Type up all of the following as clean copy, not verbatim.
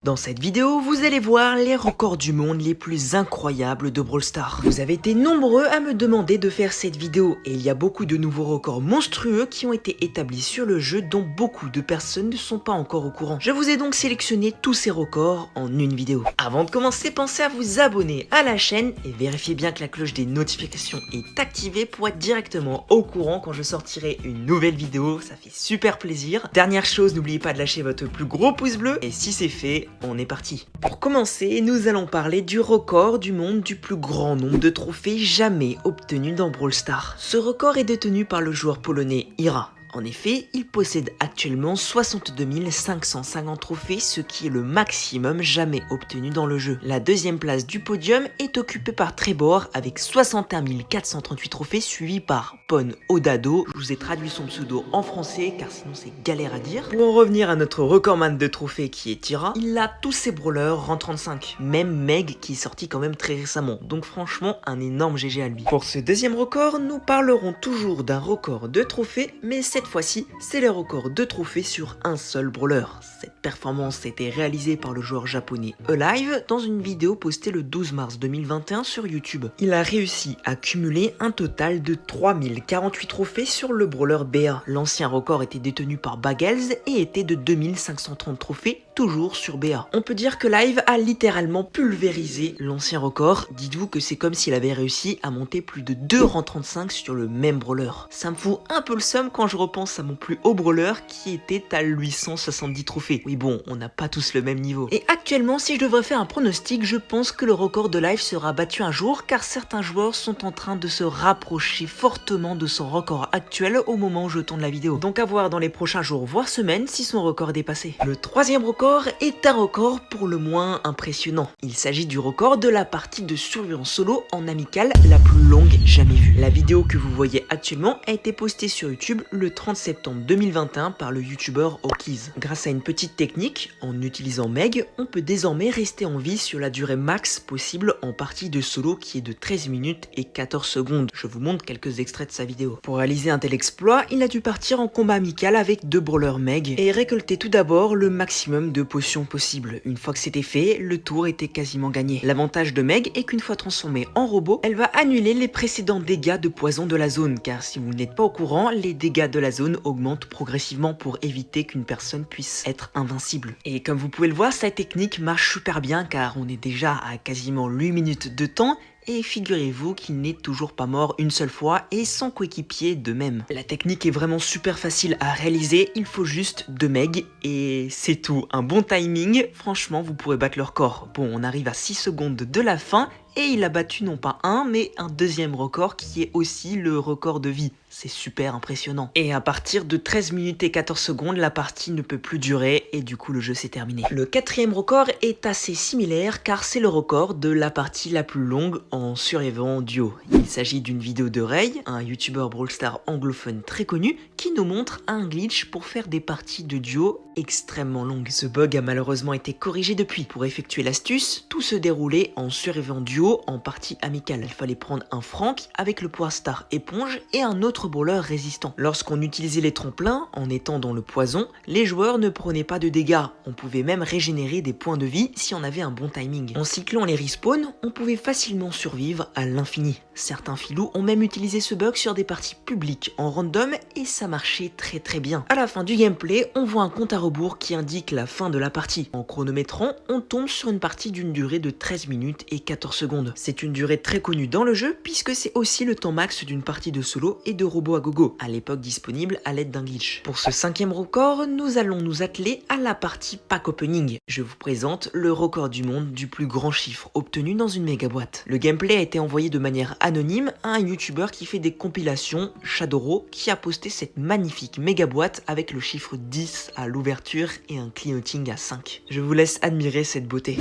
Dans cette vidéo, vous allez voir les records du monde les plus incroyables de Brawl Stars. Vous avez été nombreux à me demander de faire cette vidéo et il y a beaucoup de nouveaux records monstrueux qui ont été établis sur le jeu dont beaucoup de personnes ne sont pas encore au courant. Je vous ai donc sélectionné tous ces records en une vidéo. Avant de commencer, pensez à vous abonner à la chaîne et vérifiez bien que la cloche des notifications est activée pour être directement au courant quand je sortirai une nouvelle vidéo, ça fait super plaisir. Dernière chose, n'oubliez pas de lâcher votre plus gros pouce bleu et si c'est fait, on est parti. Pour commencer, nous allons parler du record du monde du plus grand nombre de trophées jamais obtenus dans Brawl Stars. Ce record est détenu par le joueur polonais Ira. En effet, il possède actuellement 62 550 trophées, ce qui est le maximum jamais obtenu dans le jeu. La deuxième place du podium est occupée par Trevor avec 61 438 trophées, suivi par Pon Odado. Je vous ai traduit son pseudo en français car sinon c'est galère à dire. Pour en revenir à notre recordman de trophées qui est Tira, il a tous ses brawlers rang 35, même Meg qui est sorti quand même très récemment. Donc franchement, un énorme GG à lui. Pour ce deuxième record, nous parlerons toujours d'un record de trophées, mais cette fois-ci, c'est le record de trophées sur un seul brawler. Cette performance a été réalisée par le joueur japonais Alive dans une vidéo postée le 12 mars 2021 sur YouTube. Il a réussi à cumuler un total de 3048 trophées sur le brawler BA. L'ancien record était détenu par Bagels et était de 2530 trophées, toujours sur BA. On peut dire que Live a littéralement pulvérisé l'ancien record. Dites-vous que c'est comme s'il avait réussi à monter plus de 2 rangs 35 sur le même brawler. Ça me fout un peu le seum quand je repense à mon plus haut brawler qui était à 870 trophées. Oui bon, on n'a pas tous le même niveau. Et actuellement, si je devrais faire un pronostic, je pense que le record de Live sera battu un jour car certains joueurs sont en train de se rapprocher fortement de son record actuel au moment où je tourne la vidéo. Donc à voir dans les prochains jours voire semaines si son record est dépassé. Le troisième record est un record pour le moins impressionnant. Il s'agit du record de la partie de survie en solo en amical la plus longue jamais vue. La vidéo que vous voyez actuellement a été postée sur YouTube le 30 septembre 2021 par le youtubeur Orkiz. Grâce à une petite technique, en utilisant Meg, on peut désormais rester en vie sur la durée max possible en partie de solo qui est de 13 minutes et 14 secondes. Je vous montre quelques extraits de sa vidéo. Pour réaliser un tel exploit, il a dû partir en combat amical avec 2 brawlers Meg et récolter tout d'abord le maximum de potions possibles. Une fois que c'était fait, le tour était quasiment gagné. L'avantage de Meg est qu'une fois transformée en robot, elle va annuler les précédents dégâts de poison de la zone, car si vous n'êtes pas au courant, les dégâts de la zone augmentent progressivement pour éviter qu'une personne puisse être invincible. Et comme vous pouvez le voir, sa technique marche super bien car on est déjà à quasiment 8 minutes de temps. Et figurez-vous qu'il n'est toujours pas mort une seule fois et son coéquipier de même. La technique est vraiment super facile à réaliser, il faut juste 2 Meg et c'est tout. Un bon timing, franchement vous pourrez battre leur record. Bon, on arrive à 6 secondes de la fin et il a battu non pas un mais un deuxième record qui est aussi le record de vie. C'est super impressionnant. Et à partir de 13 minutes et 14 secondes, la partie ne peut plus durer et du coup le jeu s'est terminé. Le quatrième record est assez similaire car c'est le record de la partie la plus longue en survivant duo. Il s'agit d'une vidéo de Ray, un youtubeur Brawl Stars anglophone très connu, qui nous montre un glitch pour faire des parties de duo extrêmement longues. Ce bug a malheureusement été corrigé depuis. Pour effectuer l'astuce, tout se déroulait en survivant duo en partie amicale. Il fallait prendre un Frank avec le pouvoir Star éponge et un autre brawler résistant. Lorsqu'on utilisait les tremplins, en étant dans le poison, les joueurs ne prenaient pas de dégâts. On pouvait même régénérer des points de vie si on avait un bon timing. En cyclant les respawns, on pouvait facilement survivre à l'infini. Certains filous ont même utilisé ce bug sur des parties publiques en random et ça marchait très bien. À la fin du gameplay, on voit un compte à rebours qui indique la fin de la partie. En chronométrant, on tombe sur une partie d'une durée de 13 minutes et 14 secondes. C'est une durée très connue dans le jeu puisque c'est aussi le temps max d'une partie de solo et de robot à gogo, à l'époque disponible à l'aide d'un glitch. Pour ce cinquième record, nous allons nous atteler à la partie pack opening. Je vous présente le record du monde du plus grand chiffre obtenu dans une méga boîte. Le gameplay a été envoyé de manière anonyme à un youtubeur qui fait des compilations, Shadowro, qui a posté cette magnifique méga boîte avec le chiffre 10 à l'ouverture et un cleaning à 5. Je vous laisse admirer cette beauté.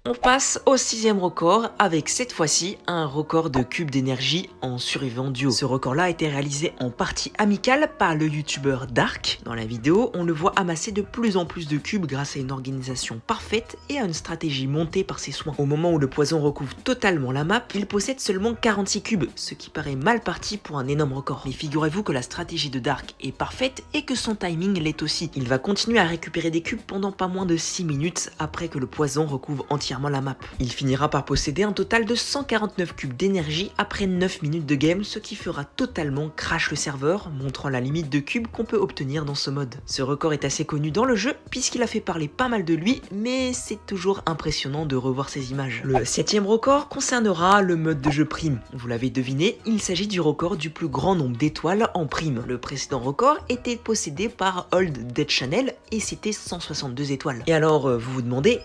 On passe au 6e record avec cette fois-ci un record de cubes d'énergie en survivant duo. Ce record-là a été réalisé en partie amicale par le youtubeur Dark. Dans la vidéo, on le voit amasser de plus en plus de cubes grâce à une organisation parfaite et à une stratégie montée par ses soins. Au moment où le poison recouvre totalement la map, il possède seulement 46 cubes, ce qui paraît mal parti pour un énorme record. Mais figurez-vous que la stratégie de Dark est parfaite et que son timing l'est aussi. Il va continuer à récupérer des cubes pendant pas moins de 6 minutes après que le poison recouvre entièrement la map. Il finira par posséder un total de 149 cubes d'énergie après 9 minutes de game, ce qui fera totalement crash le serveur, montrant la limite de cubes qu'on peut obtenir dans ce mode. Ce record est assez connu dans le jeu puisqu'il a fait parler pas mal de lui, mais c'est toujours impressionnant de revoir ces images. Le 7e record concernera le mode de jeu prime. Vous l'avez deviné, il s'agit du record du plus grand nombre d'étoiles en prime. Le précédent record était possédé par Old Dead Channel et c'était 162 étoiles. Et alors vous vous demandez,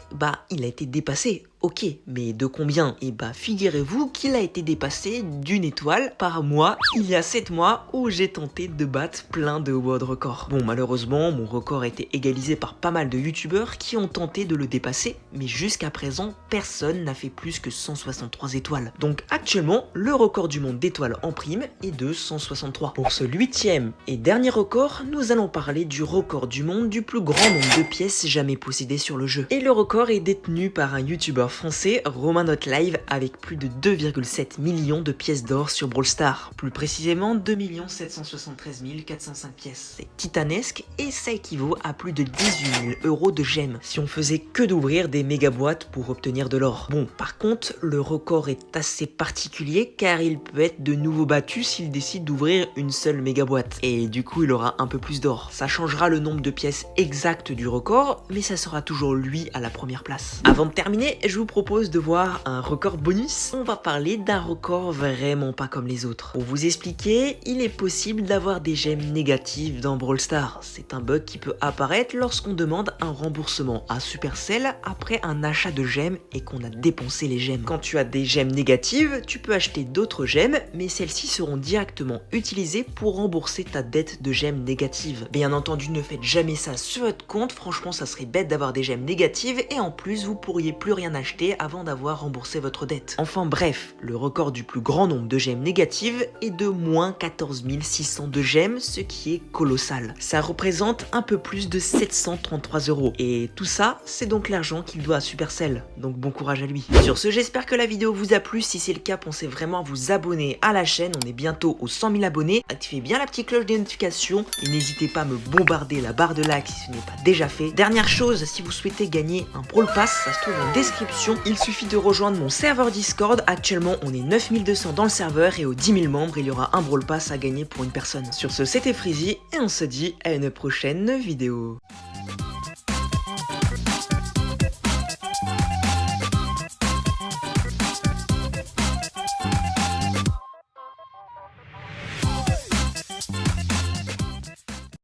il a été dépassé. Ok, mais de combien? Et figurez-vous qu'il a été dépassé d'1 étoile par mois il y a 7 mois où j'ai tenté de battre plein de world records. Bon, malheureusement, mon record a été égalisé par pas mal de youtubeurs qui ont tenté de le dépasser, mais jusqu'à présent, personne n'a fait plus que 163 étoiles. Donc actuellement, le record du monde d'étoiles en prime est de 163. Pour ce 8e et dernier record, nous allons parler du record du monde du plus grand nombre de pièces jamais possédées sur le jeu. Et le record est détenu par un youtubeur français, Romain.Live, avec plus de 2,7 millions de pièces d'or sur Brawl Stars. Plus précisément 2 773 405 pièces. C'est titanesque et ça équivaut à plus de 18 000 € de gemmes si on faisait que d'ouvrir des méga boîtes pour obtenir de l'or. Bon, par contre, le record est assez particulier car il peut être de nouveau battu s'il décide d'ouvrir une seule méga boîte. Et du coup, il aura un peu plus d'or. Ça changera le nombre de pièces exactes du record, mais ça sera toujours lui à la première place. Avant de terminer, je vous propose de voir un record bonus. On va parler d'un record vraiment pas comme les autres. Pour vous expliquer, il est possible d'avoir des gemmes négatives dans Brawl Stars. C'est un bug qui peut apparaître lorsqu'on demande un remboursement à Supercell après un achat de gemmes et qu'on a dépensé les gemmes. Quand tu as des gemmes négatives, tu peux acheter d'autres gemmes, mais celles-ci seront directement utilisées pour rembourser ta dette de gemmes négatives. Bien entendu, ne faites jamais ça sur votre compte, franchement ça serait bête d'avoir des gemmes négatives et en plus vous pourriez plus rien acheter avant d'avoir remboursé votre dette. Enfin bref, le record du plus grand nombre de gemmes négatives est de moins 14 600 de gemmes, ce qui est colossal. Ça représente un peu plus de 733 €. Et tout ça, c'est donc l'argent qu'il doit à Supercell. Donc bon courage à lui. Sur ce, j'espère que la vidéo vous a plu. Si c'est le cas, pensez vraiment à vous abonner à la chaîne. On est bientôt aux 100 000 abonnés. Activez bien la petite cloche des notifications et n'hésitez pas à me bombarder la barre de like si ce n'est pas déjà fait. Dernière chose, si vous souhaitez gagner un Brawl Pass, ça se trouve en description. Il suffit de rejoindre mon serveur Discord. Actuellement, on est 9200 dans le serveur et aux 10 000 membres, il y aura un Brawl Pass à gagner pour une personne. Sur ce, c'était Freezy et on se dit à une prochaine vidéo.